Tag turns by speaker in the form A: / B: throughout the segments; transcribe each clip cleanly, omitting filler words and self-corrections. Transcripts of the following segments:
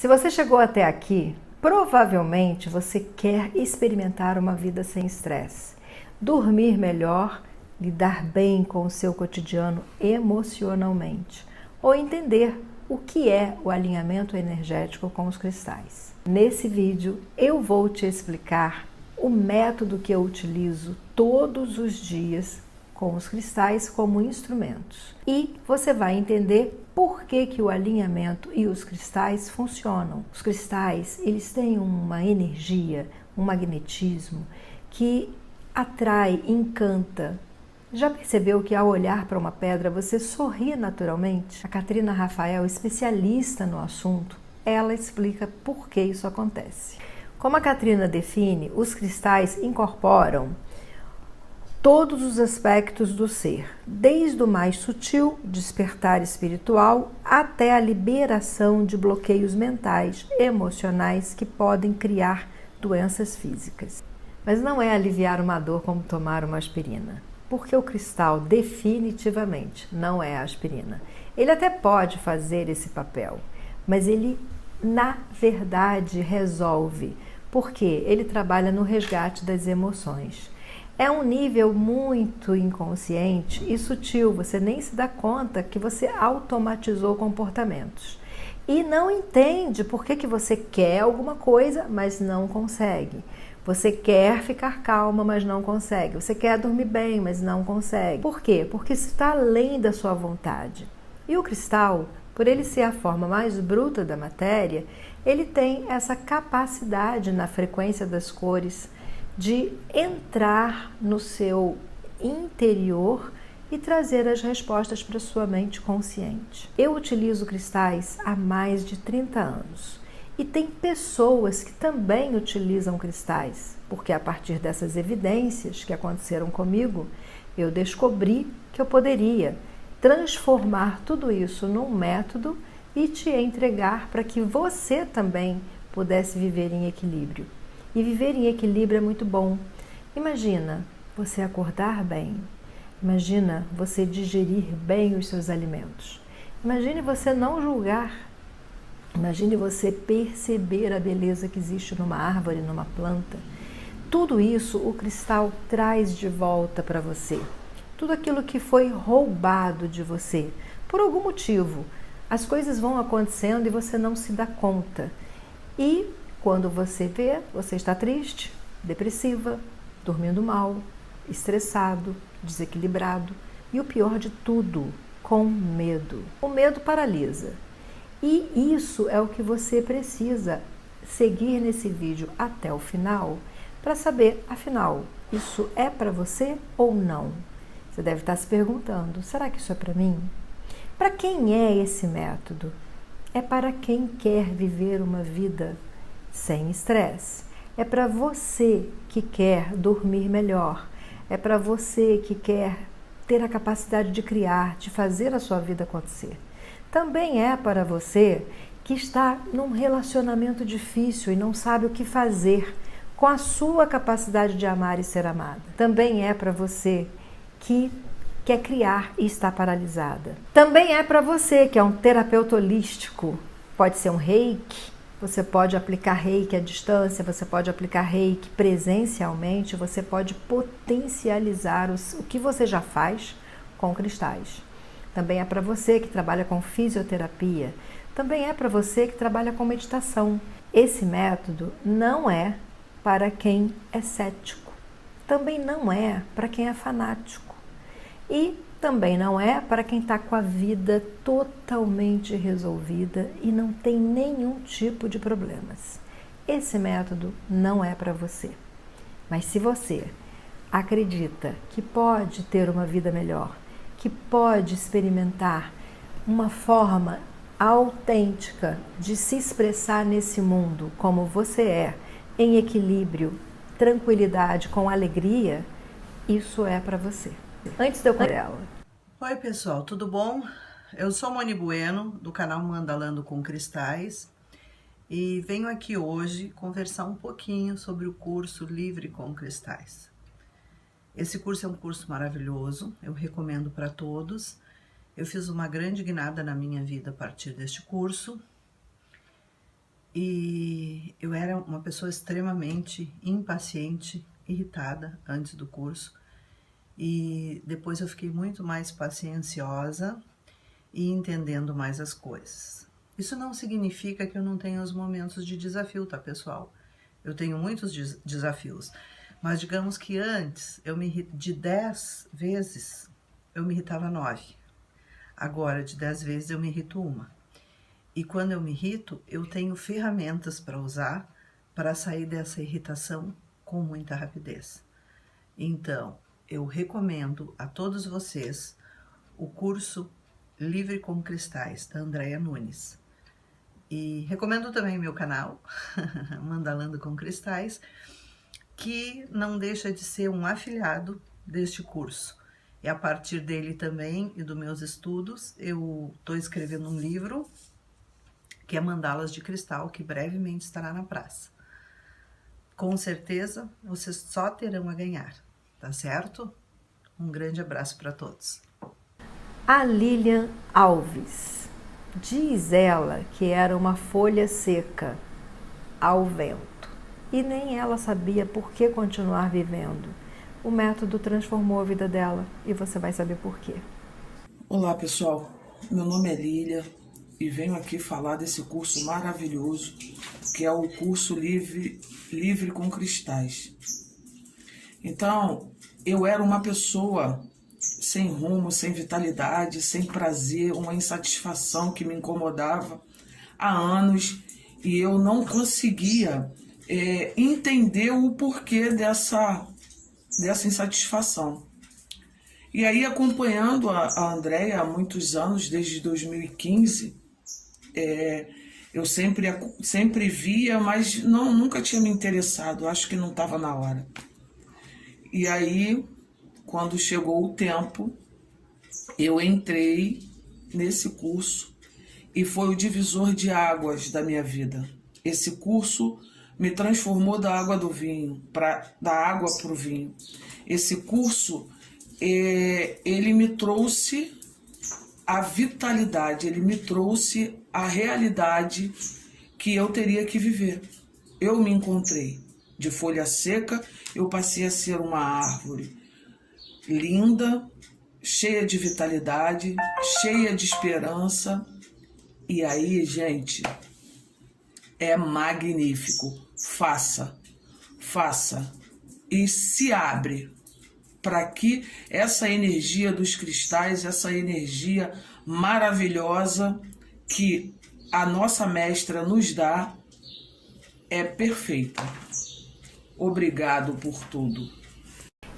A: Se você chegou até aqui, provavelmente você quer experimentar uma vida sem estresse, dormir melhor, lidar bem com o seu cotidiano emocionalmente, ou entender o que é o alinhamento energético com os cristais. Nesse vídeo eu vou te explicar o método que eu utilizo todos os dias com os cristais como instrumentos. E você vai entender por que o alinhamento e os cristais funcionam. Os cristais, eles têm uma energia, um magnetismo que atrai, encanta. Já percebeu que ao olhar para uma pedra você sorri naturalmente? A Katrina Rafael, especialista no assunto, ela explica por que isso acontece. Como a Katrina define, os cristais incorporam todos os aspectos do ser, desde o mais sutil, despertar espiritual, até a liberação de bloqueios mentais, emocionais que podem criar doenças físicas. Mas não é aliviar uma dor como tomar uma aspirina, porque o cristal definitivamente não é a aspirina. Ele até pode fazer esse papel, mas ele na verdade resolve, porque ele trabalha no resgate das emoções. É um nível muito inconsciente e sutil, você nem se dá conta que você automatizou comportamentos. E não entende por que você quer alguma coisa, mas não consegue. Você quer ficar calma, mas não consegue. Você quer dormir bem, mas não consegue. Por quê? Porque isso está além da sua vontade. E o cristal, por ele ser a forma mais bruta da matéria, ele tem essa capacidade na frequência das cores de entrar no seu interior e trazer as respostas para sua mente consciente. Eu utilizo cristais há mais de 30 anos e tem pessoas que também utilizam cristais, porque a partir dessas evidências que aconteceram comigo, eu descobri que eu poderia transformar tudo isso num método e te entregar para que você também pudesse viver em equilíbrio. E viver em equilíbrio é muito bom. Imagina você acordar bem. Imagina você digerir bem os seus alimentos. Imagine você não julgar. Imagine você perceber a beleza que existe numa árvore, numa planta. Tudo isso o cristal traz de volta para você. Tudo aquilo que foi roubado de você. Por algum motivo, as coisas vão acontecendo e você não se dá conta. E quando você vê, você está triste, depressiva, dormindo mal, estressado, desequilibrado e o pior de tudo, com medo. O medo paralisa. E isso é o que você precisa seguir nesse vídeo até o final para saber, afinal, isso é para você ou não? Você deve estar se perguntando, será que isso é para mim? Para quem é esse método? É para quem quer viver uma vida sem estresse. É para você que quer dormir melhor. É para você que quer ter a capacidade de criar, de fazer a sua vida acontecer. Também é para você que está num relacionamento difícil e não sabe o que fazer com a sua capacidade de amar e ser amada. Também é para você que quer criar e está paralisada. Também é para você que é um terapeuta holístico. Pode ser um reiki. Você pode aplicar reiki à distância, você pode aplicar reiki presencialmente, você pode potencializar o que você já faz com cristais. Também é para você que trabalha com fisioterapia, também é para você que trabalha com meditação. Esse método não é para quem é cético, também não é para quem é fanático e também não é para quem está com a vida totalmente resolvida e não tem nenhum tipo de problemas. Esse método não é para você. Mas se você acredita que pode ter uma vida melhor, que pode experimentar uma forma autêntica de se expressar nesse mundo como você é, em equilíbrio, tranquilidade, com alegria, isso é para você. Antes de eu contar ela.
B: Oi pessoal, tudo bom? Eu sou Moni Bueno, do canal Mandalando com Cristais, e venho aqui hoje conversar um pouquinho sobre o curso Livre com Cristais. Esse curso é um curso maravilhoso, eu recomendo para todos. Eu fiz uma grande guinada na minha vida a partir deste curso. E eu era uma pessoa extremamente impaciente, irritada antes do curso. E depois eu fiquei muito mais pacienciosa e entendendo mais as coisas. Isso não significa que eu não tenha os momentos de desafio, tá, pessoal? Eu tenho muitos desafios, mas digamos que antes de 10 vezes eu me irritava 9. Agora, de 10 vezes eu me irrito 1. E quando eu me irrito, eu tenho ferramentas para usar para sair dessa irritação com muita rapidez. Então, eu recomendo a todos vocês o curso Livre com Cristais, da Andréa Nunes. E recomendo também meu canal, Mandalando com Cristais, que não deixa de ser um afiliado deste curso. E a partir dele também e dos meus estudos, eu estou escrevendo um livro que é Mandalas de Cristal, que brevemente estará na praça. Com certeza, vocês só terão a ganhar, tá certo? Um grande abraço para todos.
A: A Lilian Alves. Diz ela que era uma folha seca ao vento. E nem ela sabia por que continuar vivendo. O método transformou a vida dela e você vai saber por quê.
C: Olá, pessoal. Meu nome é Lilian e venho aqui falar desse curso maravilhoso que é o curso Livre com Cristais. Então, eu era uma pessoa sem rumo, sem vitalidade, sem prazer, uma insatisfação que me incomodava há anos e eu não conseguia entender o porquê dessa insatisfação. E aí, acompanhando a Andréa há muitos anos, desde 2015, eu sempre via, mas nunca tinha me interessado, acho que não estava na hora. E aí, quando chegou o tempo, eu entrei nesse curso e foi o divisor de águas da minha vida. Esse curso me transformou da água do vinho, da água para o vinho. Esse curso, ele me trouxe a vitalidade, ele me trouxe a realidade que eu teria que viver. Eu me encontrei de folha seca, eu passei a ser uma árvore linda, cheia de vitalidade, cheia de esperança. E aí, gente, é magnífico. Faça e se abre para que essa energia dos cristais, essa energia maravilhosa que a nossa mestra nos dá, é perfeita. Obrigado por tudo.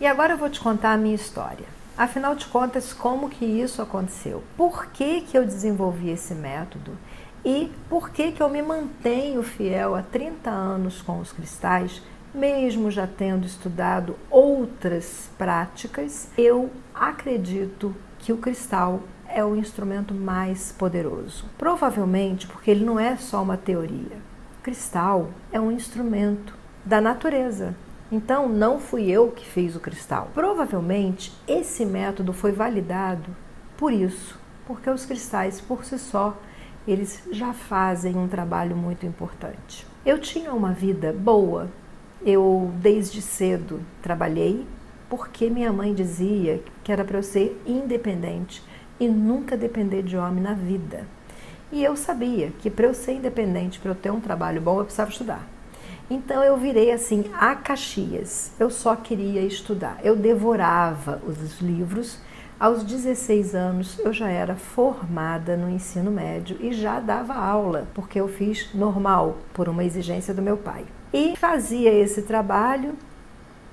A: E agora eu vou te contar a minha história. Afinal de contas, como que isso aconteceu? Por que eu desenvolvi esse método? E por que eu me mantenho fiel há 30 anos com os cristais, mesmo já tendo estudado outras práticas? Eu acredito que o cristal é o instrumento mais poderoso. Provavelmente porque ele não é só uma teoria. O cristal é um instrumento da natureza. Então, não fui eu que fiz o cristal. Provavelmente, esse método foi validado por isso, porque os cristais, por si só, eles já fazem um trabalho muito importante. Eu tinha uma vida boa. Eu, desde cedo, trabalhei porque minha mãe dizia que era para eu ser independente e nunca depender de homem na vida. E eu sabia que para eu ser independente, para eu ter um trabalho bom, eu precisava estudar. Então eu virei assim, a Caxias. Eu só queria estudar. Eu devorava os livros. Aos 16 anos eu já era formada no ensino médio e já dava aula, porque eu fiz normal, por uma exigência do meu pai. E fazia esse trabalho,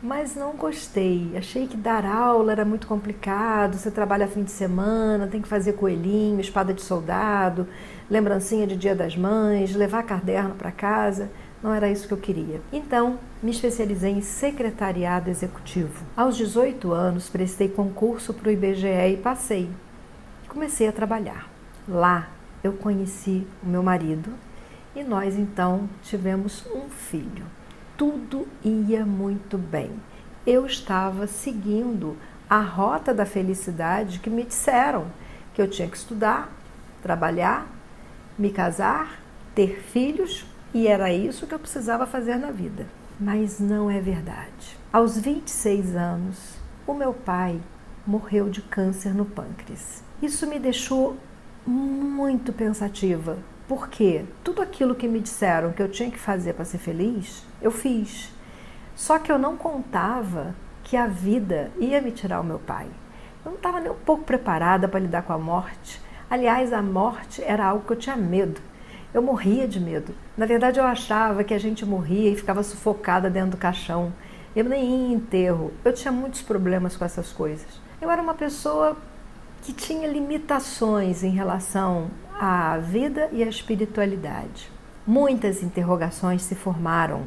A: mas não gostei. Achei que dar aula era muito complicado. Você trabalha fim de semana, tem que fazer coelhinho, espada de soldado, lembrancinha de Dia das Mães, levar caderno para casa. Não era isso que eu queria. Então, me especializei em secretariado executivo. Aos 18 anos, prestei concurso para o IBGE e passei. Comecei a trabalhar. Lá, eu conheci o meu marido e nós, então, tivemos um filho. Tudo ia muito bem. Eu estava seguindo a rota da felicidade que me disseram que eu tinha que estudar, trabalhar, me casar, ter filhos e era isso que eu precisava fazer na vida. Mas não é verdade. Aos 26 anos, o meu pai morreu de câncer no pâncreas. Isso me deixou muito pensativa, porque tudo aquilo que me disseram que eu tinha que fazer para ser feliz, eu fiz. Só que eu não contava que a vida ia me tirar o meu pai. Eu não estava nem um pouco preparada para lidar com a morte. Aliás, a morte era algo que eu tinha medo. Eu morria de medo. Na verdade, eu achava que a gente morria e ficava sufocada dentro do caixão. Eu nem ia em enterro. Eu tinha muitos problemas com essas coisas. Eu era uma pessoa que tinha limitações em relação à vida e à espiritualidade. Muitas interrogações se formaram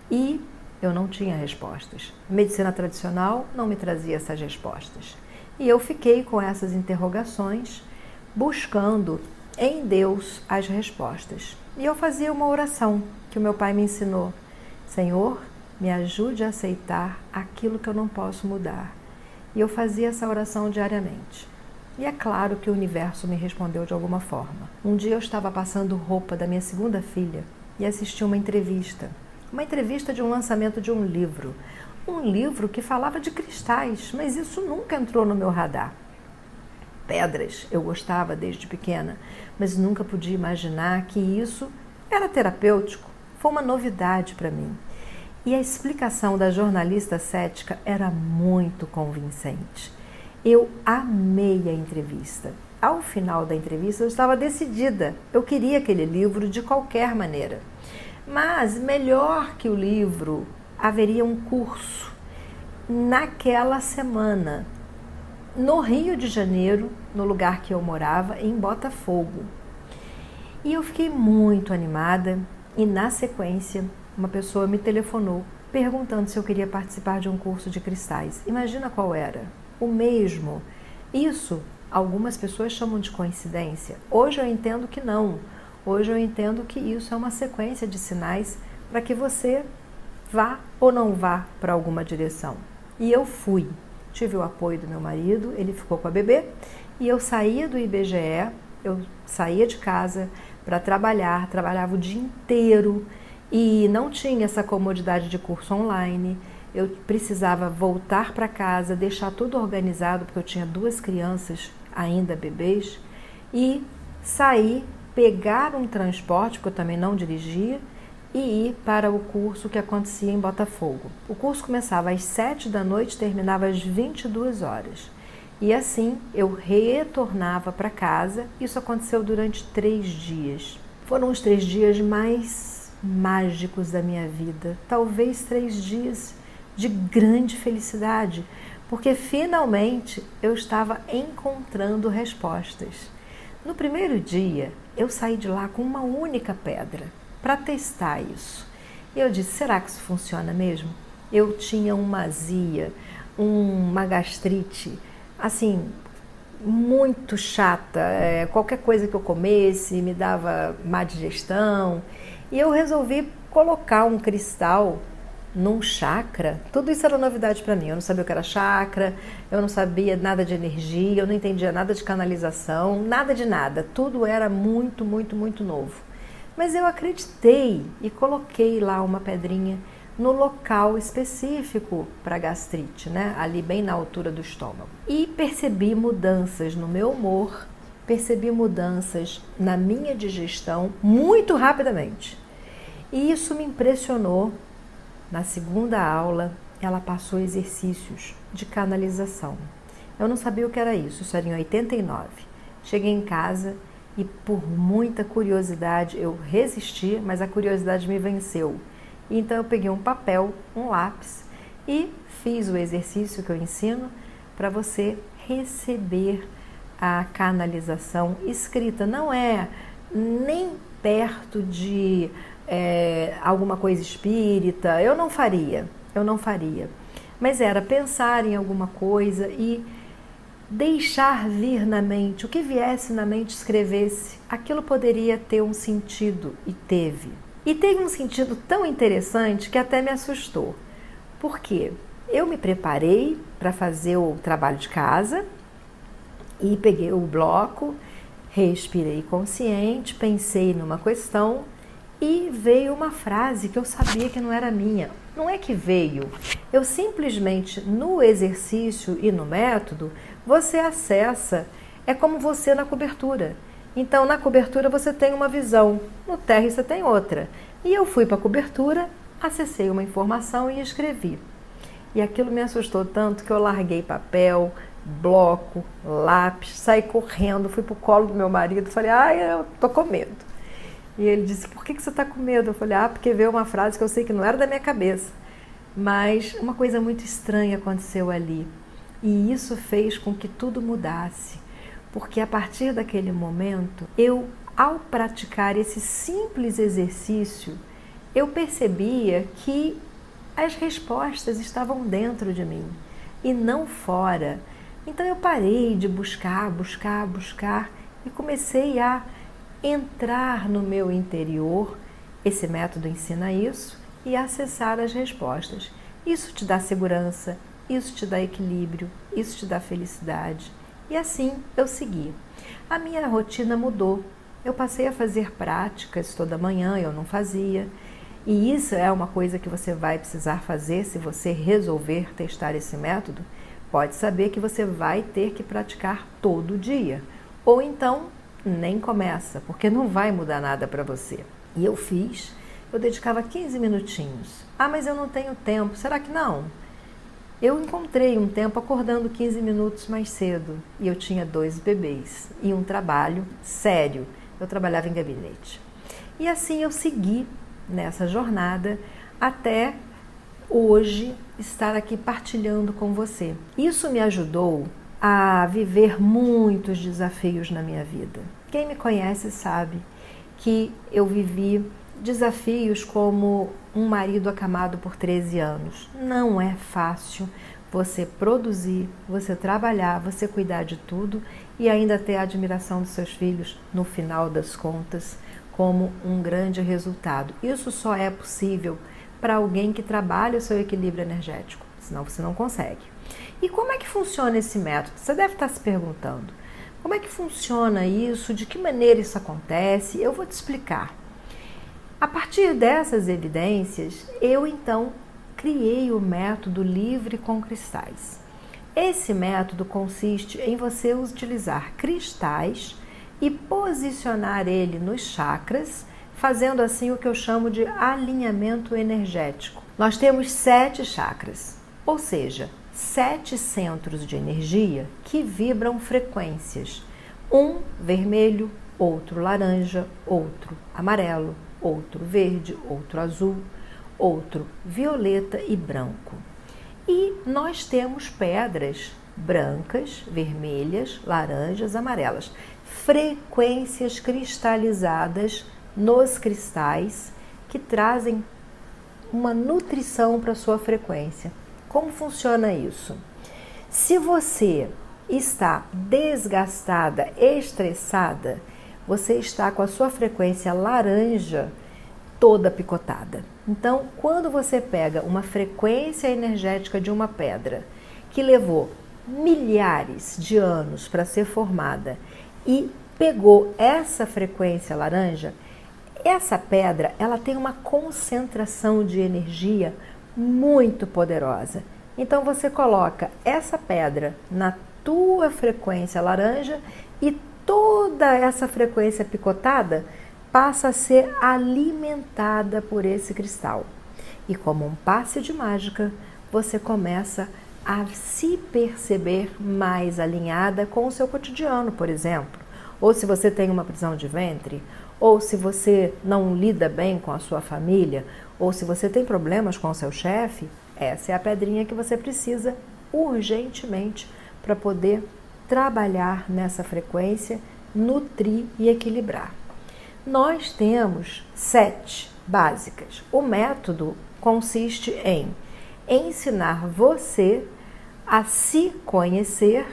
A: e eu não tinha respostas. A medicina tradicional não me trazia essas respostas. E eu fiquei com essas interrogações, buscando em Deus as respostas. E eu fazia uma oração que o meu pai me ensinou. Senhor, me ajude a aceitar aquilo que eu não posso mudar. E eu fazia essa oração diariamente. E é claro que o universo me respondeu de alguma forma. Um dia eu estava passando roupa da minha segunda filha e assisti uma entrevista de um lançamento de um livro. Um livro que falava de cristais, mas isso nunca entrou no meu radar. Pedras, eu gostava desde pequena, mas nunca podia imaginar que isso era terapêutico. Foi uma novidade para mim. E a explicação da jornalista cética era muito convincente. Eu amei a entrevista. Ao final da entrevista, eu estava decidida. Eu queria aquele livro de qualquer maneira. Mas, melhor que o livro, haveria um curso naquela semana, no Rio de Janeiro, no lugar que eu morava, em Botafogo. E eu fiquei muito animada e, na sequência, uma pessoa me telefonou perguntando se eu queria participar de um curso de cristais. Imagina qual era? O mesmo. Isso, algumas pessoas chamam de coincidência. Hoje eu entendo que não. Hoje eu entendo que isso é uma sequência de sinais para que você vá ou não vá para alguma direção. E eu fui. Tive o apoio do meu marido, ele ficou com a bebê e eu saía do IBGE, eu saía de casa para trabalhar, trabalhava o dia inteiro e não tinha essa comodidade de curso online. Eu precisava voltar para casa, deixar tudo organizado, porque eu tinha 2 crianças ainda bebês, e sair, pegar um transporte, porque eu também não dirigia, e ir para o curso que acontecia em Botafogo. O curso começava às 7 da noite, terminava às 22 horas. E assim eu retornava para casa. Isso aconteceu durante 3 dias. Foram os 3 dias mais mágicos da minha vida. Talvez 3 dias de grande felicidade, porque finalmente eu estava encontrando respostas. No primeiro dia, eu saí de lá com uma única pedra para testar isso. Eu disse, será que isso funciona mesmo? Eu tinha uma azia, uma gastrite, assim, muito chata. Qualquer coisa que eu comesse me dava má digestão. E eu resolvi colocar um cristal num chakra. Tudo isso era novidade para mim. Eu não sabia o que era chakra, eu não sabia nada de energia, eu não entendia nada de canalização, nada de nada. Tudo era muito, muito, muito novo. Mas eu acreditei e coloquei lá uma pedrinha no local específico para gastrite, né? Ali bem na altura do estômago. E percebi mudanças no meu humor, percebi mudanças na minha digestão muito rapidamente. E isso me impressionou. Na segunda aula, ela passou exercícios de canalização. Eu não sabia o que era isso era em 89. Cheguei em casa e por muita curiosidade eu resisti, mas a curiosidade me venceu. Então eu peguei um papel, um lápis e fiz o exercício que eu ensino para você receber a canalização escrita. Não é nem perto de alguma coisa espírita, eu não faria. Mas era pensar em alguma coisa e deixar vir na mente, o que viesse na mente escrevesse, aquilo poderia ter um sentido e teve. E teve um sentido tão interessante que até me assustou. Por quê? Eu me preparei para fazer o trabalho de casa e peguei o bloco, respirei consciente, pensei numa questão e veio uma frase que eu sabia que não era minha. Não é que veio, eu simplesmente no exercício e no método, você acessa, é como você na cobertura. Então na cobertura você tem uma visão, no térreo você tem outra. E eu fui para a cobertura, acessei uma informação e escrevi. E aquilo me assustou tanto que eu larguei papel, bloco, lápis, saí correndo, fui para o colo do meu marido, falei, eu tô com medo. E ele disse, por que você está com medo? Eu falei, porque veio uma frase que eu sei que não era da minha cabeça. Mas uma coisa muito estranha aconteceu ali. E isso fez com que tudo mudasse. Porque a partir daquele momento, ao praticar esse simples exercício, eu percebia que as respostas estavam dentro de mim e não fora. Então eu parei de buscar e comecei a entrar no meu interior, esse método ensina isso, e acessar as respostas. Isso te dá segurança, isso te dá equilíbrio, isso te dá felicidade. E assim eu segui. A minha rotina mudou. Eu passei a fazer práticas toda manhã, eu não fazia. E isso é uma coisa que você vai precisar fazer se você resolver testar esse método. Pode saber que você vai ter que praticar todo dia. Ou então, nem começa, porque não vai mudar nada para você. E eu fiz, eu dedicava 15 minutinhos. Mas eu não tenho tempo. Será que não? Eu encontrei um tempo acordando 15 minutos mais cedo. E eu tinha 2 bebês e um trabalho sério. Eu trabalhava em gabinete. E assim eu segui nessa jornada até hoje estar aqui partilhando com você. Isso me ajudou a viver muitos desafios na minha vida. Quem me conhece sabe que eu vivi desafios como um marido acamado por 13 anos. Não é fácil você produzir, você trabalhar, você cuidar de tudo e ainda ter a admiração dos seus filhos no final das contas como um grande resultado. Isso só é possível para alguém que trabalha o seu equilíbrio energético, senão você não consegue. E como é que funciona esse método? Você deve estar se perguntando. Como é que funciona isso? De que maneira isso acontece? Eu vou te explicar. A partir dessas evidências, eu então criei o método Livre com Cristais. Esse método consiste em você utilizar cristais e posicionar ele nos chakras, fazendo assim o que eu chamo de alinhamento energético. Nós temos 7 chakras, ou seja, 7 centros de energia que vibram frequências. Um vermelho, outro laranja, outro amarelo, outro verde, outro azul, outro violeta e branco. E nós temos pedras brancas, vermelhas, laranjas, amarelas. Frequências cristalizadas nos cristais que trazem uma nutrição para a sua frequência. Como funciona isso? Se você está desgastada, estressada, você está com a sua frequência laranja toda picotada. Então, quando você pega uma frequência energética de uma pedra que levou milhares de anos para ser formada e pegou essa frequência laranja, essa pedra ela tem uma concentração de energia muito poderosa. Então você coloca essa pedra na tua frequência laranja e toda essa frequência picotada passa a ser alimentada por esse cristal. E como um passe de mágica, você começa a se perceber mais alinhada com o seu cotidiano, por exemplo. Ou se você tem uma prisão de ventre, ou se você não lida bem com a sua família, ou se você tem problemas com o seu chefe, essa é a pedrinha que você precisa urgentemente para poder trabalhar nessa frequência, nutrir e equilibrar. Nós temos 7 básicas. O método consiste em ensinar você a se conhecer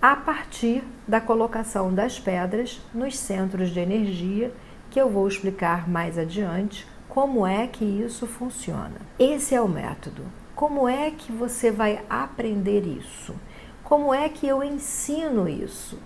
A: a partir da colocação das pedras nos centros de energia, que eu vou explicar mais adiante como é que isso funciona. Esse é o método. Como é que você vai aprender isso? Como é que eu ensino isso?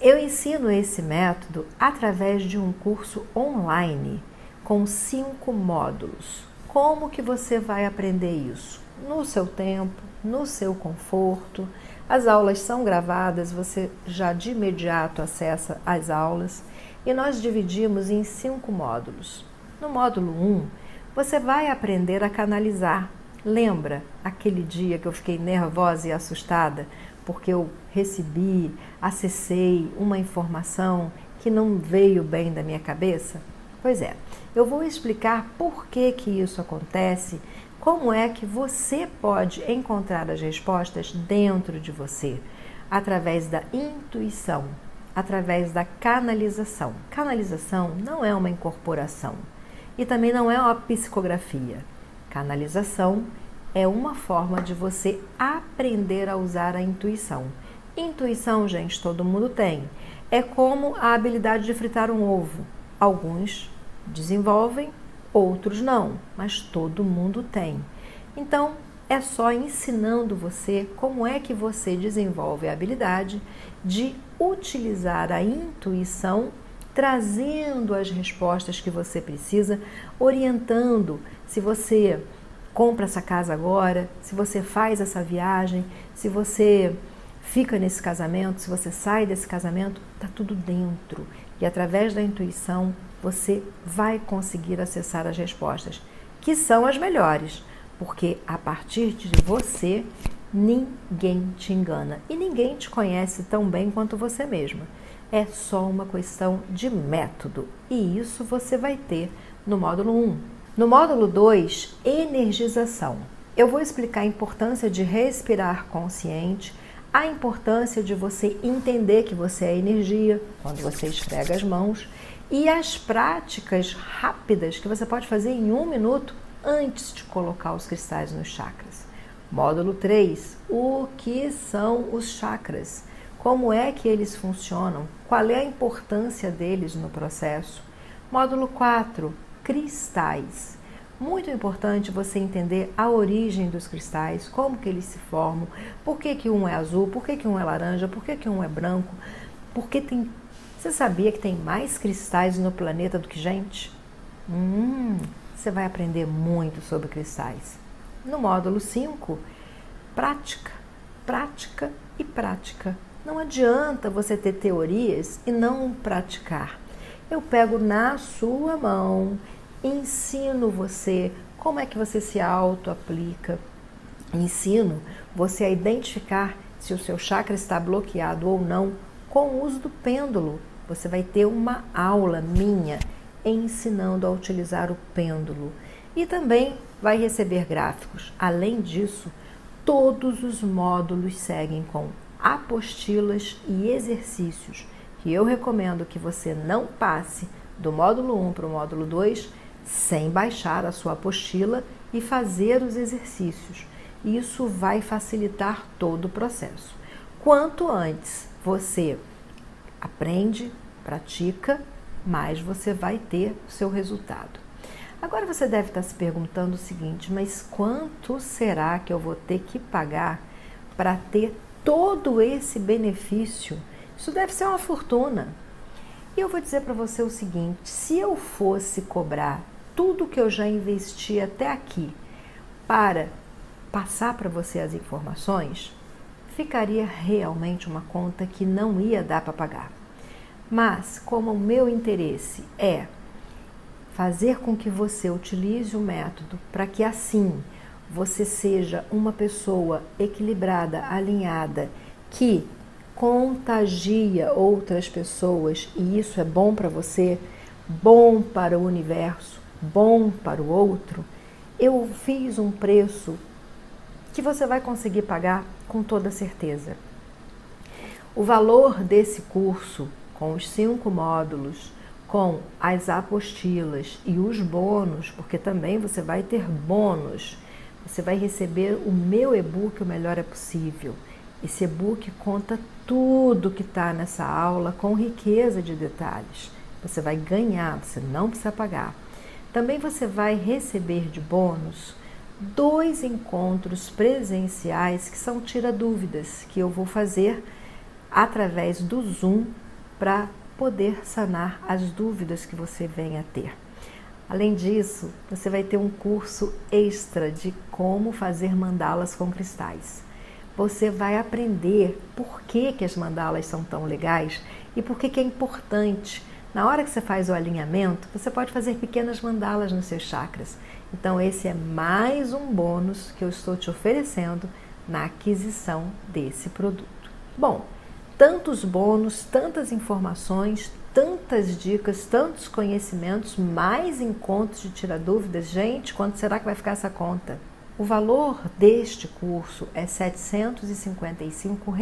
A: Eu ensino esse método através de um curso online. com 5 módulos. Como que você vai aprender isso? No seu tempo, no seu conforto. As aulas são gravadas, você já de imediato acessa as aulas e nós dividimos em 5 módulos. No módulo 1, você vai aprender a canalizar. Lembra aquele dia que eu fiquei nervosa e assustada porque eu recebi, acessei uma informação que não veio bem da minha cabeça? Pois é, eu vou explicar por que isso acontece, como é que você pode encontrar as respostas dentro de você, através da intuição, através da canalização. Canalização não é uma incorporação e também não é uma psicografia. Canalização é uma forma de você aprender a usar a intuição. Intuição, gente, todo mundo tem. É como a habilidade de fritar um ovo. Alguns desenvolvem, outros não, mas todo mundo tem. Então, é só ensinando você como é que você desenvolve a habilidade de utilizar a intuição, trazendo as respostas que você precisa, orientando se você compra essa casa agora, se você faz essa viagem, se você fica nesse casamento, se você sai desse casamento, está tudo dentro. E através da intuição, você vai conseguir acessar as respostas, que são as melhores, porque a partir de você, ninguém te engana e ninguém te conhece tão bem quanto você mesma. É só uma questão de método e isso você vai ter no módulo 1. No módulo 2, energização. Eu vou explicar a importância de respirar consciente, a importância de você entender que você é energia quando você esfrega as mãos e as práticas rápidas que você pode fazer em 1 minuto antes de colocar os cristais nos chakras. Módulo 3, o que são os chakras? Como é que eles funcionam? Qual é a importância deles no processo? Módulo 4, cristais. Muito importante você entender a origem dos cristais, como que eles se formam, por que um é azul, por que um é laranja, por que um é branco, porque tem... Você sabia que tem mais cristais no planeta do que gente? Você vai aprender muito sobre cristais. No módulo 5, prática, prática e prática. Não adianta você ter teorias e não praticar. Eu pego na sua mão, ensino você como é que você se auto-aplica, ensino você a identificar se o seu chakra está bloqueado ou não com o uso do pêndulo. Você vai ter uma aula minha ensinando a utilizar o pêndulo e também vai receber gráficos. Além disso, todos os módulos seguem com apostilas e exercícios que eu recomendo que você não passe do módulo 1 para o módulo 2 sem baixar a sua apostila e fazer os exercícios. Isso vai facilitar todo o processo. Quanto antes você aprende, pratica, mais você vai ter o seu resultado. Agora você deve estar se perguntando o seguinte, mas quanto será que eu vou ter que pagar para ter todo esse benefício? Isso deve ser uma fortuna. E eu vou dizer para você o seguinte, se eu fosse cobrar tudo que eu já investi até aqui para passar para você as informações, ficaria realmente uma conta que não ia dar para pagar. Mas, como o meu interesse é fazer com que você utilize o método para que assim você seja uma pessoa equilibrada, alinhada, que contagia outras pessoas e isso é bom para você, bom para o universo, bom para o outro, eu fiz um preço que você vai conseguir pagar com toda certeza. O valor desse curso, com os 5 módulos, com as apostilas e os bônus, porque também você vai ter bônus, você vai receber o meu e-book O Melhor é Possível. Esse e-book conta tudo que está nessa aula com riqueza de detalhes. Você vai ganhar, você não precisa pagar. Também você vai receber de bônus 2 encontros presenciais que são tira-dúvidas, que eu vou fazer através do Zoom para poder sanar as dúvidas que você venha a ter. Além disso, você vai ter um curso extra de como fazer mandalas com cristais. Você vai aprender por que as mandalas são tão legais e por que é importante. Na hora que você faz o alinhamento, você pode fazer pequenas mandalas nos seus chakras. Então, esse é mais um bônus que eu estou te oferecendo na aquisição desse produto. Bom, tantos bônus, tantas informações, tantas dicas, tantos conhecimentos, mais encontros de tirar dúvidas. Gente, quanto será que vai ficar essa conta? O valor deste curso é R$ 755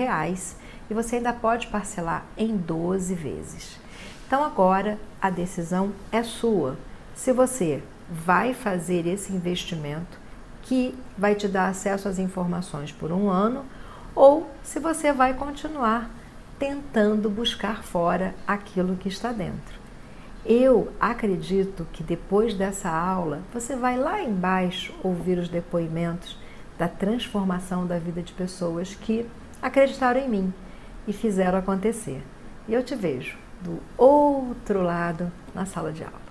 A: e você ainda pode parcelar em 12 vezes. Então agora a decisão é sua. Se você vai fazer esse investimento que vai te dar acesso às informações por um ano ou se você vai continuar tentando buscar fora aquilo que está dentro. Eu acredito que depois dessa aula, você vai lá embaixo ouvir os depoimentos da transformação da vida de pessoas que acreditaram em mim e fizeram acontecer. E eu te vejo do outro lado na sala de aula.